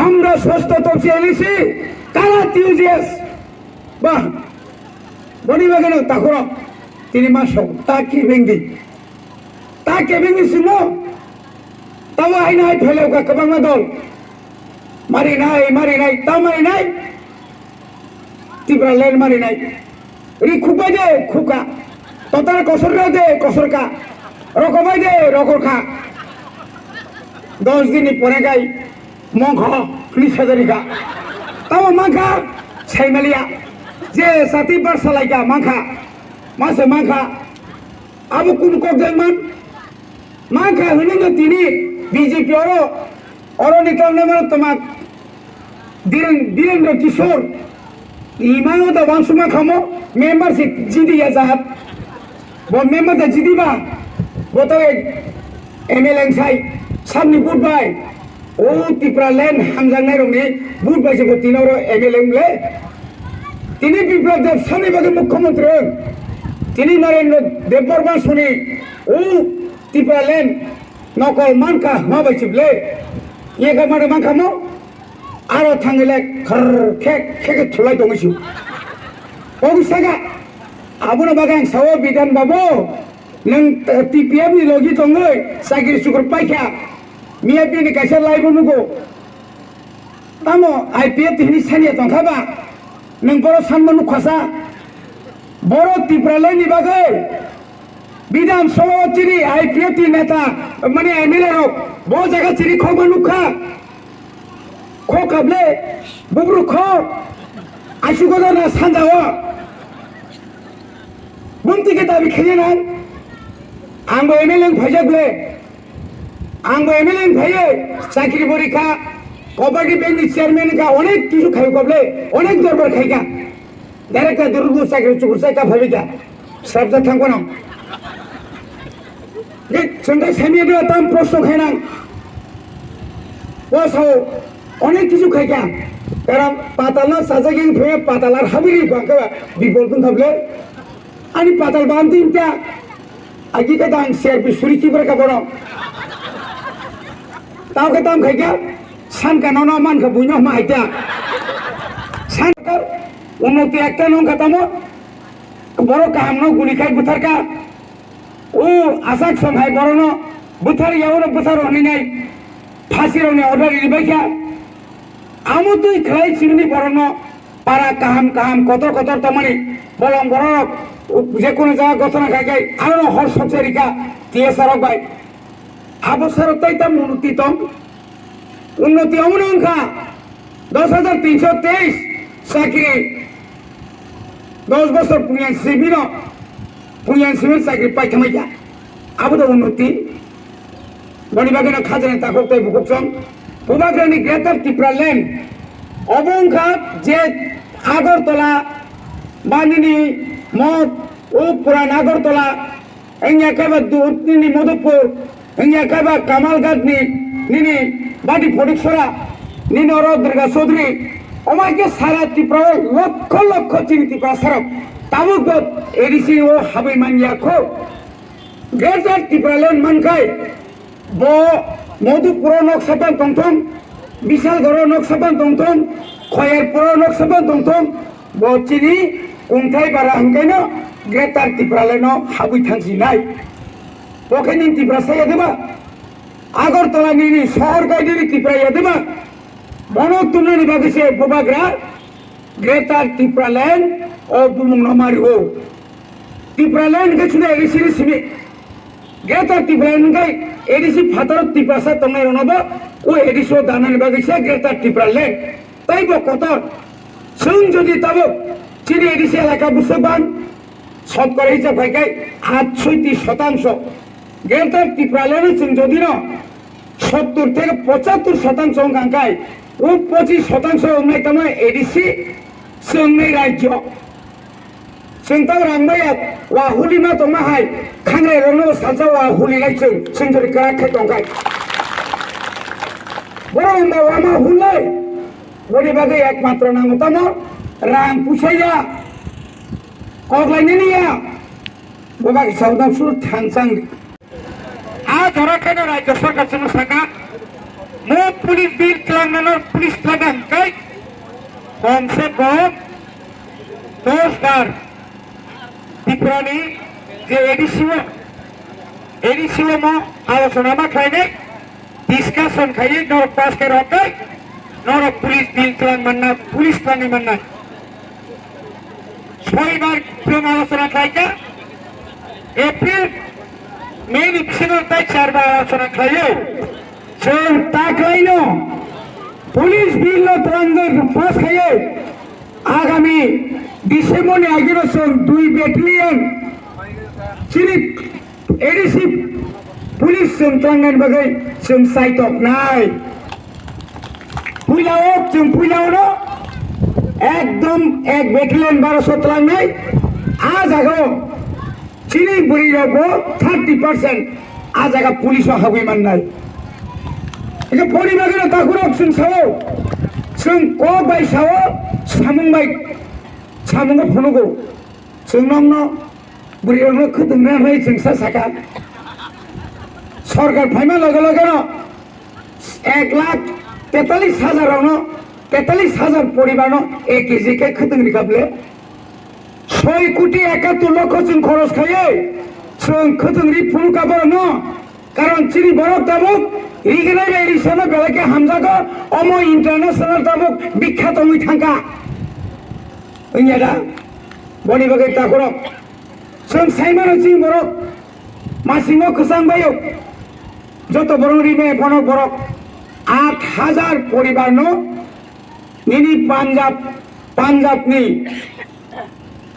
আমরা ষষ্ঠ তফসি এনেছি তারা টিউজিএস বাহ বনি বাগান তখন তিনি মাসক তাকে ভেঙ্গি ছিল তাও আইন আই ফেলেও কাবাংলা দল মারি নাই তাও মারি নাই ত্রিপুরা ল্যান্ড মারি নাই রি খুবাই দে খুকা ততার কসর দে কসর কা রকমাই দে রকর খা 10 দিনই পরে গাই মঙ্খ নিষেধারিকা তাও মাখা সাইমালিয়া যে সাথী বার সালাইকা মাখা মাসে মাখা আবু কোন ককজাইমান মাখা হইলেন তিনি বিজেপি অরণিতল নেমার তোমার বীরেন্দ্র কিশোর ইমানও তো বাংশুমা খামো মেম্বারশিপ জিদিয়া যাহাত মেম্বার জিদিবা বোতলে এমএলএ সাই সামনে বুধবাই ও ত্রিপুরা ল্যান্ড হামজাংনাই রংনি বুধবাই যে তিনর এমএলএ তিনি বিপ্লব দেব সামনে বাগে মুখ্যমন্ত্রী তিনি নরেন্দ্র দেববর্মা শুনি ও ত্রিপুরা ল্যান্ড নকল মানকা মাবাইছিবলে ইয়ে গামারে মানখামো আরো থাঙ্গিলে খর খেকে থুলাই দংছি অবস্থাগা আবুনা বাগান সাও বিধান বাবু नों टीपीएफ नि लगी दंगै साइकिल सुकुर पाइखा मिया बिनि काइसा लाइबो नुगो तामो आईपीएफ हिनि सानिया दंखाबा नों बर सानमो नुखासा बर टिप्रालाय नि बागै विधान सभा चिरि आईपीएफ नि नेता माने एमएलए रक बो जायगा चिरि खमा नुखा ख काबले बुब्रु ख आसुगोदाना सानजावा बुमति के दाबि खेना आंबो एमएलए भाइजाबले आंबो एमएलए भाइये चाकरी परीक्षा कबाडी बैंक चेयरमैन का अनेक किछु खाइ कबले अनेक दरबार खाइका डायरेक्ट दुर्गु चाकरी चुकुरसा का भाबिका सबजा थांगो न जे संगा सामिया दो ताम प्रश्न खाइना ओसो अनेक किछु खाइका कारण पातालना साजागिं फे पातालार हाबिरि बाका बिबलकुन खाबले अनि पाताल बान्दिन त्या आगे का दांग शेयर भी सुरी की बरका बड़ो ताऊ का ताम खाई क्या सान का नौना मान का बुझो माह क्या सान कर उन्नति एक्टर नौं का तामो बड़ो काम नौ गुली खाई बुथर का ओ आसाक संभाई बड़ो नौ बुथर यावर बुथर होने नहीं फांसी रोने ऑर्डर इलिबाई क्या आमु तो इखलाई चिमनी बड़ो नौ पारा काम कोतर तमनी बोलम बड़ो যে কোনো জায়গা ঘটনা খাই আরো হর সচেরিকা টিএসআর বাই আবসর তাইতাম উন্নতি অমনখা 10,323 চাকরি 10 বছর পুনিয়ান সিভিল চাকরি পাইখামাইয়া আবুদ উন্নতি বনিবাগান খাজানে তাকক তাই বুকসম প্রবাগ্রানি গ্রেটার ত্রিপুরা ল্যান্ড অবংখা যে আগরতলা बांधनी मत ओ पूरा नागरतला एंगिया काबा दूरनी मधुपुर एंगिया काबा कामालघाट निनी बाटी फटिकसरा निनी और दुर्गा चौधरी ओमा के सारा त्रिपुरा लक्ष चिनी त्रिपुरा सारा ताबुक एडिसी ओ हाबी मानिया खो ग्रेटर त्रिपुरा ल्যান্ড मानखाय बो मधुपुर नक्सापान दंथं विशालगढ़ नक्सापान दंथं खयरपुर नक्सापान दंथं बो चिनी उंथाय बारा हंगायनो ग्रेटार त्रिपुरा ल्যান্ড हाबी थांसि नाय बखेनि त्रिपुरा साया देबा আগরতলা নিনি শহর গাইডেরি ত্রিপুরা ইয়াদেবা বনতুলনি বাগিসে বুবাগ্রা গ্রেটার ত্রিপুরা ল্যান্ড ও বুমুং নমারি ও ত্রিপুরা ল্যান্ড গেছুনে এডিসি সিমি গ্রেটার ত্রিপুরা ল্যান্ড গাই এডিসি ফাতার ত্রিপুরা সা তঙ্গাই রনব ও এডিসি দানানি বাগিসে গ্রেটার ত্রিপুরা ল্যান্ড তাইব কতর जों যদি তব চিনি এডিসি এলাকা বুঝবান শতকরা হিসাব ভাইকাই 68% গ্রেটার ত্রিপুরা ল্যান্ড जों যদি ন 70 থেকে 75% অঙ্কাঙ্কাই ও 25% অঙ্কাই তম এডিসি जोंनि রাজ্য जों তাও রাংবায়া ওয়া হুলিমা তমাহাই খাংরাই রনো সাজা ওয়া হুলিলাই जों জরি কারাখাই তঙ্কাই বড় ওয়ামা হুলাই বড়ি বাগে একমাত্র নাঙ্গো তম রাং পুছাইয়া কগলাইনি নিয়া ববাকে সাউদাম সুর থানসাং आ धरा के राज्य सरकार संग मो पुलिस बिल तेलंगाना पुलिस लागान कई कम से कम 10 बार त्रिपुरानी जे एडिसिओ में आलोचना में खाई डिस्कशन खाई नरक पास के रहते नरक पुलिस बिल तेलंगाना पुलिस लाने मन्ना 6 बार क्यों आलोचना खाई क्या एप्रिल में निपसिनो तय 4 बार आलोचना खाई जों ताकलाइनो पुलिस बिल तेलंगाना पास खाई आगामी डिसेम्बर ने आगे जों 2 बेटालियन चिनी एडिसि पुलिस जों तेलंगाना बागै जों साइटक नाय पुइलाओ एकदम 1 बेटालियन 1200 तेलंगाना आज आगो चिनी बुरी रगो 30% आज आगा पुलिस हाबै माननाय इके परि बागै ताकुरक जों सावो जों को बाय सावो सामुंगो फुनुगो जों नंनो बुरी रगो खदुंना होय जों साका सरकार फाइमा लगे लगे 1,43,000 परिवार 1 केजी के खतंग रिकाबले 6 कोटी 71 लक्ष जों खरच खायो जों खतंग रि फुल काबर न कारण चिनि बरफ दाबुक रिगनाय बायदि सेमा बेलाके हामजागो अमो इंटरनेशनल दाबुक बिख्यात मुइ थांका ओइयादा बनि बगे ताखरो जों साइमानो चिं बरफ मासिङो खसां बायो যত বড় রিমে বড় বড় 8,000 পরিবার নিনি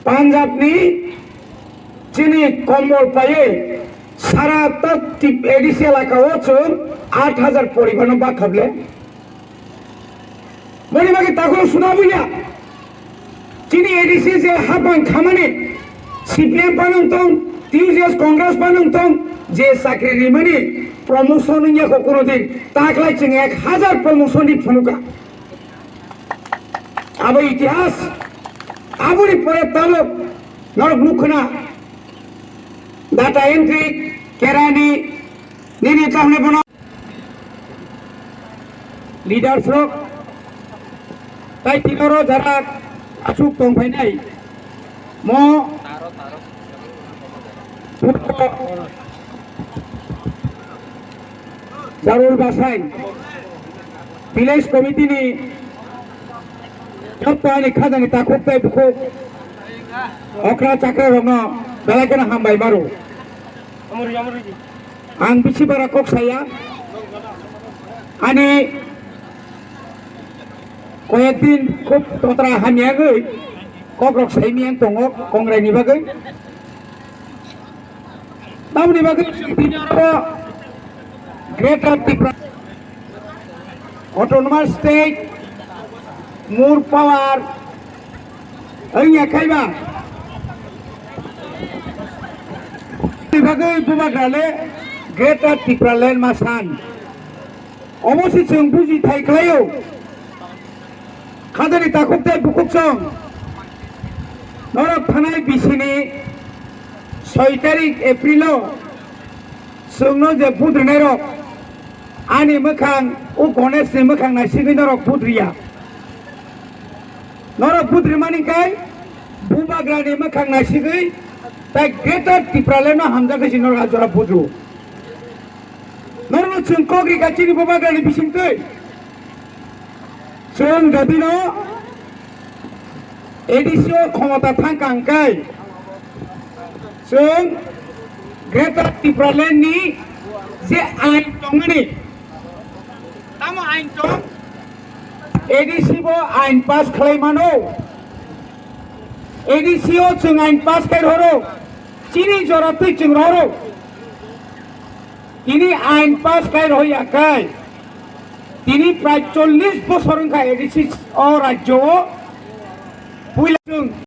পাঞ্জাবনি চিনি কম্বল পায়ে সারা তত্তি এডিসি এলাকা হচ্ছে 8,000 পরিবার বা খাবলে মনে বাকি তাগুলো শোনা বুঝা চিনি এডিসি যে হাবান খামানে সিপিএম পানন্তং টিউজিএস কংগ্রেস পানন্তং যে চাকরি রিমানি प्रमोशन को कोनो दिन ताकलाई चिंग 1,000 प्रमोशन दी फनुका अब इतिहास आबुरी परे तालो नरक मुखना डाटा एंट्री केरानी निनी ताहने बना लीडर्स लोग ताई तिनरो जरा अचूक तंफाइनाय म Jarul Basain Village Committee ni Jotto ani khadang takut tai buku Okra cakra rono belakena hambai baru Ang bisi barakok saya Ani koyetin kup totra hamia goi Kok rok sai miang tongok kongrai ni bagai Tahu ni bagai Pinaro Greater Tripura Autonomous State More Power Aiya kaiba Bagai bubagrale Greater Tripura Land Masan Omosi जों बुजि थाइख्लायो खादनि ताखुबथाय बुकुबसं नरक थानाय बिसिनि 6 तारिख एप्रिलाव जोंनो जे बुद्रिनाय रक आनि मोखां उ गणेशनि मोखां नायसिगै नरक बुद्रिया नरक बुद्रि मानिखाय बुबाग्रानि मोखां नायसिगै ताय ग्रेटार त्रिपुरालेण्ड हामजागैसि नरक आजरा बुद्रु नरक जों कग्रि गाचिनि बुबाग्रानि बिसिंखै जों जदिनो एडिसिओ क्षमता थांखांखाय जों ग्रेटार त्रिपुरालेण्ड नि जे आइन दंनि तामो आइन दं एडिसिओ आइन पास खालायमानो एडिसिओ जों आइन पास खालायहरो चिनि जरातै जों रहरो তিনি আইন পাস খালাयहैयाखै তিনি প্রায় 40 বছর এডিসি রাজ্য